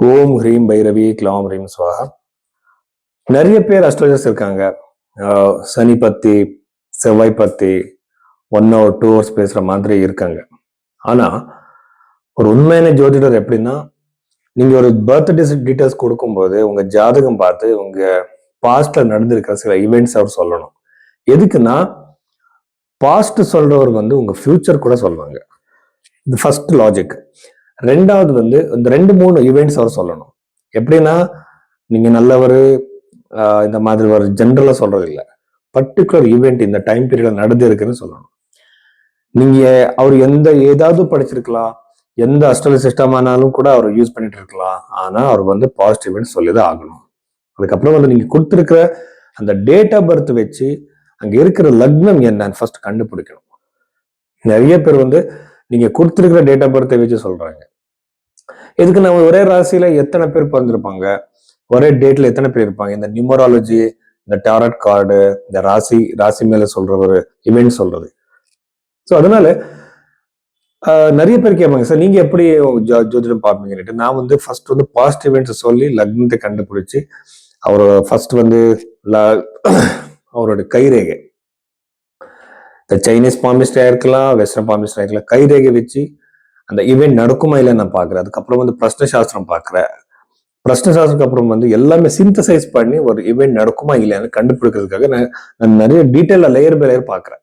ஓம் ஹ்ரீம் பைரவி க்ளாம் ஹ்ரீம் ஸ்வாஹா. நிறைய பேர் அஸ்ட்ராலஜர்ஸ் இருக்காங்க. சனி பத்தி, செவ்வாய் பத்தி 1 or 2 hours பேசுற மாதிரி இருக்காங்க. ஆனா ஒரு உண்மையான ஜோதிடர் எப்படின்னா, நீங்க ஒரு பர்த் டீட்டெயில்ஸ் கொடுக்கும்போது உங்க ஜாதகம் பார்த்து உங்க பாஸ்ட்ல நடந்திருக்கிற சில ஈவெண்ட்ஸ் அவர் சொல்லணும். எதுக்குன்னா, பாஸ்ட் சொல்றவர் உங்க ஃபியூச்சர் கூட சொல்லுவாங்க. இது ஃபர்ஸ்ட் லாஜிக். ரெண்டாவது இந்த 2-3 ஈவெண்ட்ஸ் அவர் சொல்லணும். எப்படின்னா, நீங்க நல்லவர் இந்த மாதிரி ஒரு ஜென்ரலா சொல்றது இல்லை. பர்டிகுலர் ஈவெண்ட் இந்த டைம் பீரியட்ல நடந்து இருக்குன்னு சொல்லணும். நீங்க அவர் ஏதாவது படிச்சிருக்கலாம், எந்த அஸ்ட்ராலஜி சிஸ்டம் ஆனாலும் கூட அவர் யூஸ் பண்ணிட்டு இருக்கலாம். ஆனா அவர் பாசிட்டிவ் ஈவெண்ட் சொல்லிதான் ஆகணும். அதுக்கப்புறம் நீங்க கொடுத்திருக்கிற அந்த டேட் ஆஃப் பர்த் வச்சு அங்க இருக்கிற லக்னம் என்னன்னு ஃபர்ஸ்ட் கண்டுபிடிக்கணும். நிறைய பேர் நீங்க கொடுத்திருக்கிற டேட் ஆஃப் பர்த்தை வச்சு சொல்றாங்க. இதுக்கு நம்ம ஒரே ராசியில எத்தனை பேர் பிறந்திருப்பாங்க, ஒரே டேட்ல எத்தனை பேர் இருப்பாங்க, இந்த நியூமராலஜி, இந்த டாரட் கார்டு, இந்த ராசி மேல சொல்ற ஒரு இவெண்ட் சொல்றது. ஸோ அதனால நிறைய பேர் கேட்பாங்க, சார் நீங்க எப்படி ஜோதிடம் பார்ப்பீங்கன்னு. நான் ஃபர்ஸ்ட் பாசிட்டிவ் இவெண்ட்ஸ் சொல்லி லக்னத்தை கண்டுபிடிச்சு அவர் ஃபர்ஸ்ட் அவரோட கைரேகை, இந்த சைனீஸ் பாமிஸ்டா இருக்கலாம், வெஸ்டர்ன் பாமிஸ்டா இருக்கலாம், கைரேகை வச்சு அந்த ஈவெண்ட் நடக்குமா இல்லைன்னு நான் பாக்குறேன். அதுக்கப்புறம் பிரஷ்ன சாஸ்திரம் பாக்குறேன். பிரஷ்ன சாஸ்திரத்துக்கு அப்புறம் எல்லாமே சிந்தசைஸ் பண்ணி ஒரு ஈவெண்ட் நடக்குமா இல்லையான்னு கண்டுபிடிக்கிறதுக்காக நான் நிறைய டீட்டெயில லேயர் பை லேயர் பாக்குறேன்.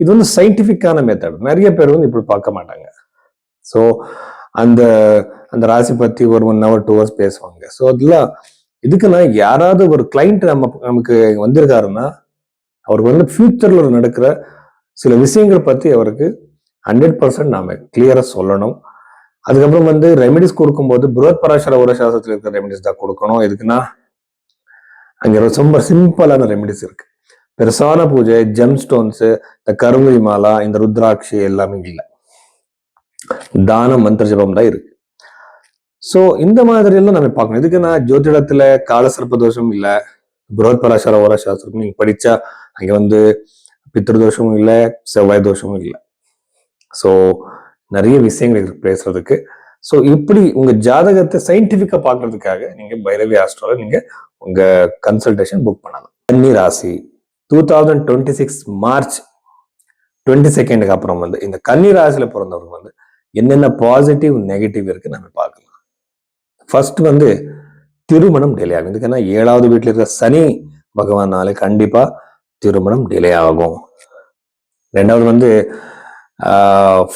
இது சயின்டிபிக்கான மெத்தட். நிறைய பேர் இப்படி பார்க்க மாட்டாங்க. ஸோ அந்த அந்த ராசி பத்தி ஒரு 1 hour 2 hours பேசுவாங்க. ஸோ அதெல்லாம் இதுக்குன்னா யாராவது ஒரு கிளைண்ட் நமக்கு வந்திருக்காருன்னா அவருக்கு ஃபியூச்சர்ல நடக்கிற சில விஷயங்கள் பத்தி அவருக்கு 100% நாம கிளியரா சொல்லணும். அதுக்கப்புறம் ரெமெடிஸ் கொடுக்கும்போது புரோத் பராசர ஒரு சாஸ்திரத்தில் இருக்கிற ரெமெடிஸ் தான் கொடுக்கணும். எதுக்குன்னா அங்க ரொம்ப சிம்பிளான ரெமெடிஸ் இருக்கு. பெருசான பூஜை, ஜெம் ஸ்டோன்ஸ், இந்த கருங்குழி மாலா, இந்த ருத்ராட்சி எல்லாமே இல்லை. தானம், மந்திர ஜபம் தான் இருக்கு. சோ இந்த மாதிரி எல்லாம் நம்ம பார்க்கணும். இதுக்குன்னா ஜோதிடத்துல காலசர்ப்ப தோஷம் இல்ல, புரோத் பராசர ஓர சாஸ்திரம் நீங்க படிச்சா அங்க பித்ருதோஷமும் இல்லை, செவ்வாய் தோஷமும் இல்லை. ஸோ நிறைய விஷயங்கள் இருக்கு பேசுறதுக்கு. ஸோ இப்படி உங்க ஜாதகத்தை சயின்டிபிக்கா பாக்குறதுக்காக நீங்க பைரவி ஆஸ்ட்ரோல நீங்க உங்க கன்சல்டேஷன் புக் பண்ணலாம். கன்னி ராசி 2026 மார்ச் 22 அப்புறம் இந்த கன்னி ராசியில பிறந்தவங்க என்னென்ன பாசிட்டிவ் நெகட்டிவ் இருக்கு நம்ம பார்க்கலாம். ஃபர்ஸ்ட் திருமணம் டிலே ஆகும். இதுக்குன்னா 7வது வீட்டுல இருக்கிற சனி பகவானால கண்டிப்பா திருமணம் டிலே ஆகும். ரெண்டாவது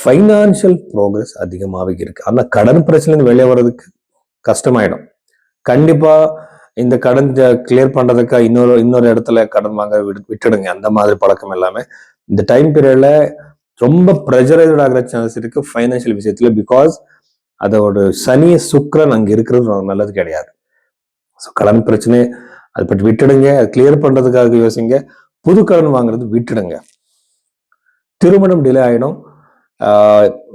ஃபைனான்சியல் ப்ரோக்ரஸ் அதிகமாகவே இருக்கு. ஆனா கடன் பிரச்சனை வெளியே வர்றதுக்கு கஷ்டமாயிடும். கண்டிப்பா இந்த கடன் கிளியர் பண்றதுக்கு இன்னொரு இடத்துல கடன் வாங்க விட்டுடுங்க. அந்த மாதிரி பழக்கம் எல்லாமே இந்த டைம் பீரியட்ல ரொம்ப ப்ரெஷரைஸ்ட் ஆகிற சான்ஸ் இருக்கு ஃபைனான்சியல் விஷயத்துல. பிகாஸ் அதோட சனி சுக்கிரன் அங்க இருக்கிறது நல்லது கிடையாது. ஸோ கடன் பிரச்சனை அதை பற்றி விட்டுடுங்க. அது கிளியர் பண்றதுக்காக யோசிங்க. புது கடன் வாங்குறது விட்டுடுங்க. திருமணம் டிலே ஆயிடும்.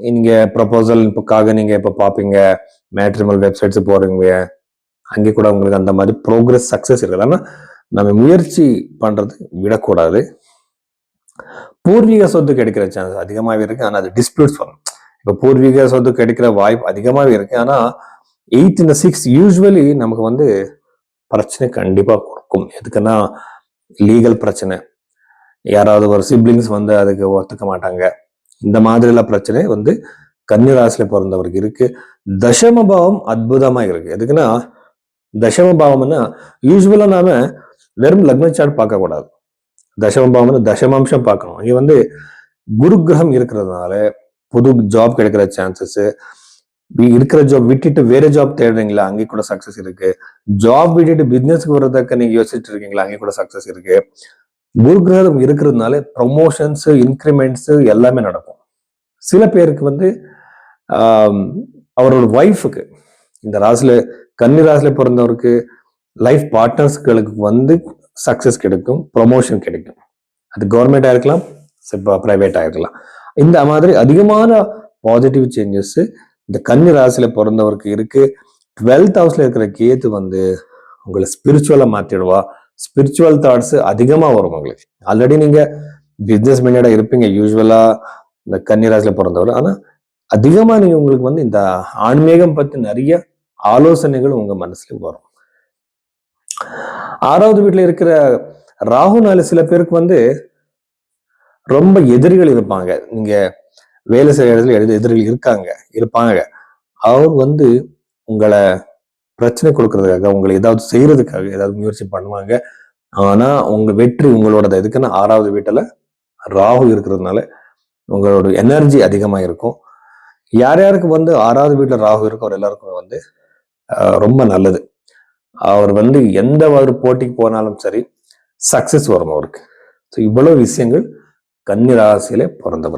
நீங்க ப்ரப்போசலுக்காக நீங்க இப்ப பாப்பீங்க, மேட்ரிமல் வெப்சைட்ஸ் போறீங்க, அங்கே கூட உங்களுக்கு அந்த மாதிரி ப்ரோக்ரஸ் சக்சஸ் இருக்குது. ஆனா நம்ம முயற்சி பண்றது விடக்கூடாது. பூர்வீக சொத்து கிடைக்கிற சான்ஸ் அதிகமாகவே இருக்கு. ஆனா அது டிஸ்பியூட்ஸ் வரும். இப்ப பூர்வீக சொத்து கிடைக்கிற வாய்ப்பு அதிகமாகவே இருக்கு. ஆனா 8 in 6 யூஸ்வலி நமக்கு பிரச்சனை கண்டிப்பா கொடுக்கும். எதுக்குன்னா லீகல் பிரச்சனை, யாராவது ஒரு சிப்ளிங்ஸ் அதுக்கு ஒத்துக்க மாட்டாங்க. இந்த மாதிரி எல்லாம் பிரச்சனை கன்னி ராசியில பிறந்தவருக்கு இருக்கு. தசம பாவம் அற்புதமா இருக்கு. எதுக்குன்னா தசம பாவம்னா யூஸ்வலா நாம வெறும் லக்ன சார்ட் பார்க்க கூடாது. தசம பாவம் தசமாம்சம் பார்க்கணும். இங்க குரு கிரகம் இருக்கிறதுனால புது ஜாப் கிடைக்கிற சான்சஸ், இருக்கிற ஜாப் விட்டுட்டு வேற ஜாப் தேடுறீங்களா அங்கே கூட சக்சஸ் இருக்கு. ஜாப் விட்டுட்டு பிசினஸ்க்கு வர்றதுக்கு நீங்க யோசிச்சுட்டு இருக்கீங்களா அங்கே கூட சக்சஸ் இருக்கு. குரு கிரகம் இருக்கிறதுனால ப்ரொமோஷன்ஸ், இன்கிரிமெண்ட்ஸ் எல்லாமே நடக்கும். சில பேருக்கு அவரோட ஒய்ஃபுக்கு இந்த ராசியில கன்னி ராசியில பிறந்தவருக்கு லைஃப் பார்ட்னர்ஸ்களுக்கு சக்சஸ் கிடைக்கும், ப்ரொமோஷன் கிடைக்கும். அது கவர்மெண்டா இருக்கலாம், பிரைவேட்டா இருக்கலாம். இந்த மாதிரி அதிகமான பாசிட்டிவ் சேஞ்சஸ் இந்த கன்னி ராசியில பிறந்தவருக்கு இருக்கு. 12th ஹவுஸ்ல இருக்கிற கேத்து உங்களை ஸ்பிரிச்சுவலா மாத்திடுவா. ஸ்பிரிச்சுவல் தாட்ஸ் அதிகமா வரும் உங்களுக்கு. ஆல்ரெடி நீங்க பிசினஸ் மைண்டடா இருப்பீங்க யூஸ்வலா இந்த கன்னி ராசியில பிறந்தவர். ஆனா அதிகமா நீங்க உங்களுக்கு இந்த ஆன்மீகம் பத்தி நிறைய ஆலோசனைகள் உங்க மனசுல வரும். 6வது வீட்டுல இருக்கிற ராகுனால சில பேருக்கு ரொம்ப எதிரிகள் இருப்பாங்க. நீங்க வேலை செய்யற இடத்துல எதிரிகள் இருப்பாங்க. அவர் உங்களை பிரச்சனை கொடுக்கறதுக்காக, உங்களை ஏதாவது செய்யறதுக்காக ஏதாவது முயற்சி பண்ணுவாங்க. ஆனா உங்க வெற்றி உங்களோட. எதுக்குன்னா 6வது வீட்டுல ராகு இருக்கிறதுனால உங்களோட எனர்ஜி அதிகமா இருக்கும். யார் யாருக்கு 6வது வீட்டுல ராகு இருக்கும் அவர் எல்லாருக்கும் ரொம்ப நல்லது. அவர் எந்த ஒரு போட்டிக்கு போனாலும் சரி சக்சஸ் வரும் அவருக்கு. இவ்வளவு விஷயங்கள் கன்னி ராசியில பிறந்தவர்கள்.